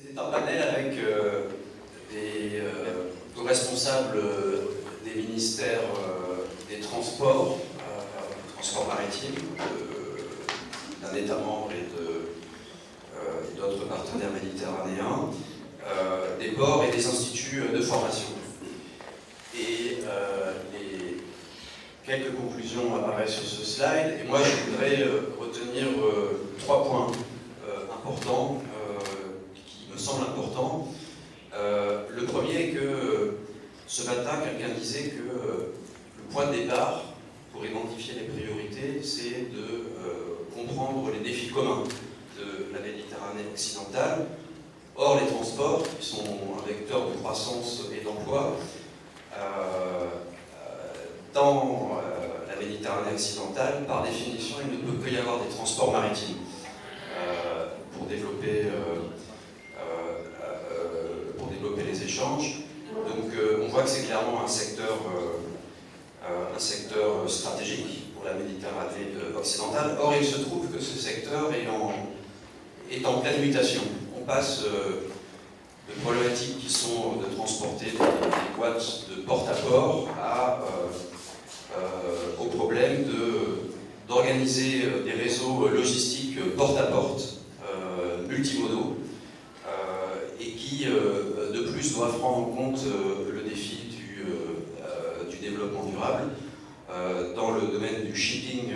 C'était un panel avec des responsables des ministères des transports, transports maritimes, d'un État membre et d'autres partenaires méditerranéens, des ports et des instituts de formation. Et les quelques conclusions apparaissent sur ce slide, et moi je voudrais retenir 3 points importants qui me semblent importants. Le premier est que ce matin, quelqu'un disait que le point de départ pour identifier les priorités, c'est de comprendre les défis communs de la Méditerranée occidentale. Or, les transports, qui sont un vecteur de croissance et d'emploi, dans la Méditerranée occidentale, par définition, il ne peut que y avoir des transports maritimes pour développer les échanges. Donc on voit que c'est clairement un secteur stratégique pour la Méditerranée occidentale. Or, il se trouve que ce secteur est en pleine mutation. On passe de problématiques qui sont de transporter des boîtes de porte à port au problème d'organiser des réseaux logistiques porte à porte, multimodaux, et qui de plus doivent prendre en compte le défi du développement durable. Dans le domaine du shipping,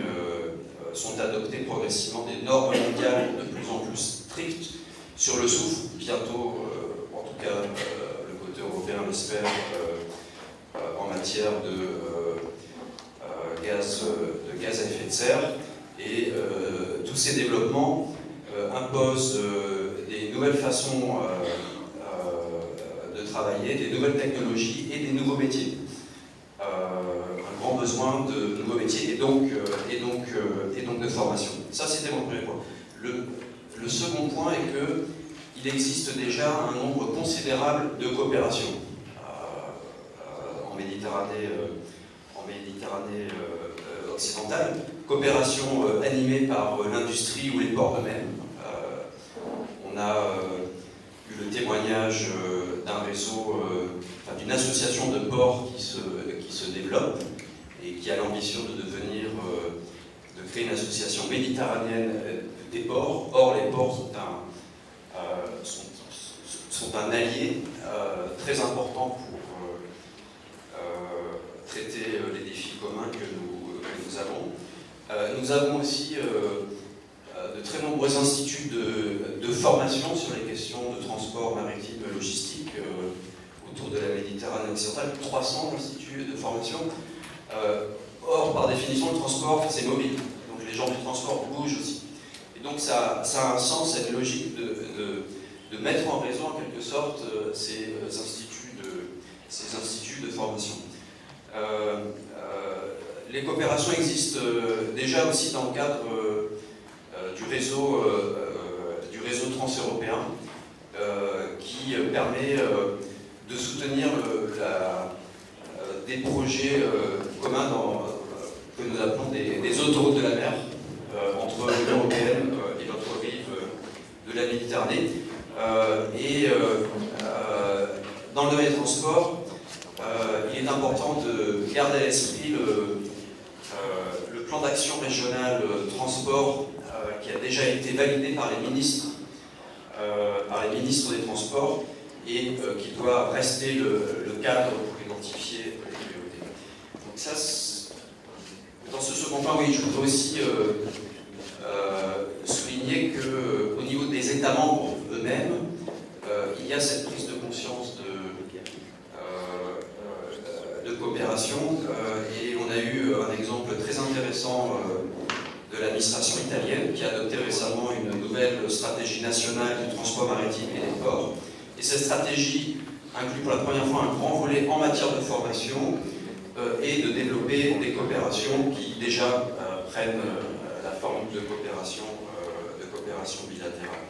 sont adoptées progressivement des normes mondiales de plus en plus strictes sur le soufre. Bientôt, en tout cas, le côté européen l'espère, en matière de gaz à effet de serre. Et tous ces développements imposent des nouvelles façons de travailler, des nouvelles technologies et des nouveaux métiers. Un grand besoin de nouveaux métiers et donc de formation. Ça, c'était mon premier point. Le second point est qu'il existe déjà un nombre considérable de coopérations en Méditerranée occidentale, coopérations animées par l'industrie ou les ports eux-mêmes. On a eu le témoignage d'un réseau, d'une association de ports qui se développe et qui a l'ambition de créer une association méditerranéenne des ports. Or, les ports sont un allié très important pour traiter les défis communs que nous avons. Nous avons aussi de très nombreux instituts de formation sur les questions de transport maritime et logistique autour de la Méditerranée occidentale, 300 instituts de formation. Or, par définition, le transport, c'est mobile. Donc les gens du transport bougent aussi. Et donc ça a un sens, cette logique de mettre en réseau, en quelque sorte, ces instituts de formation. Les coopérations existent déjà aussi dans le cadre du réseau transeuropéen qui permet de soutenir des projets communs que nous appelons des autoroutes de la mer entre l'Union européenne et l'autre rive de la Méditerranée. Dans le domaine des transports, il est important de garder à l'esprit le plan d'action régional transport qui a déjà été validé par les ministres des Transports et qui doit rester le cadre pour identifier les priorités. Donc ça, dans ce second point, oui, je voudrais aussi souligner qu'au niveau des États membres eux-mêmes, il y a cette prise de conscience de coopération et on a eu un exemple très intéressant de l'administration italienne qui a adopté récemment une nouvelle stratégie nationale du transport maritime et des ports. Et cette stratégie inclut pour la première fois un grand volet en matière de formation et de développer des coopérations qui déjà prennent la forme de coopération bilatérale.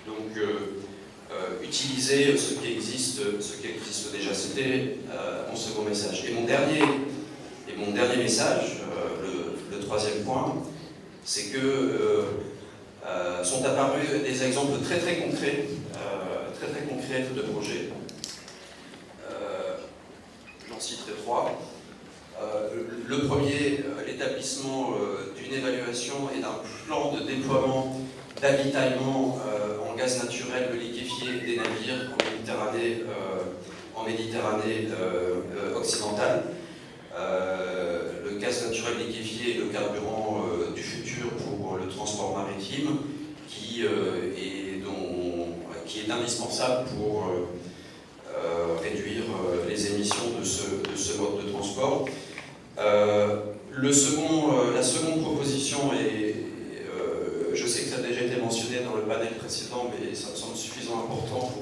Donc utiliser ce qui existe déjà, c'était mon second message. Et mon dernier message, le troisième point, c'est que sont apparus des exemples très très concrets très très concrets de projets. J'en citerai 3. Le premier, l'établissement d'une évaluation et d'un plan de déploiement d'avitaillement en gaz naturel liquéfié des navires en Méditerranée occidentale. Le gaz naturel liquéfié est le carburant du futur pour le transport maritime qui est indispensable pour réduire les émissions de ce mode de transport. La seconde proposition, et je sais que ça a déjà été mentionné dans le panel précédent, mais ça me semble suffisamment important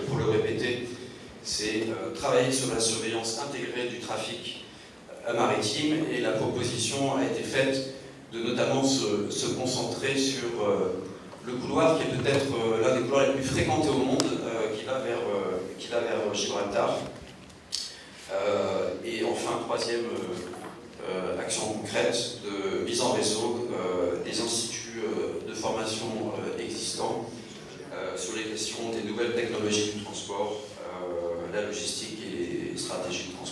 pour le répéter, c'est travailler sur la surveillance intégrée du trafic maritime, et la proposition a été faite de notamment se concentrer sur le couloir qui est peut-être l'un des couloirs les plus fréquentés au monde, qui va vers Gibraltar. Et enfin, troisième action concrète de mise en réseau des instituts de formation existants sur les questions des nouvelles technologies du transport, la logistique et les stratégies de transport.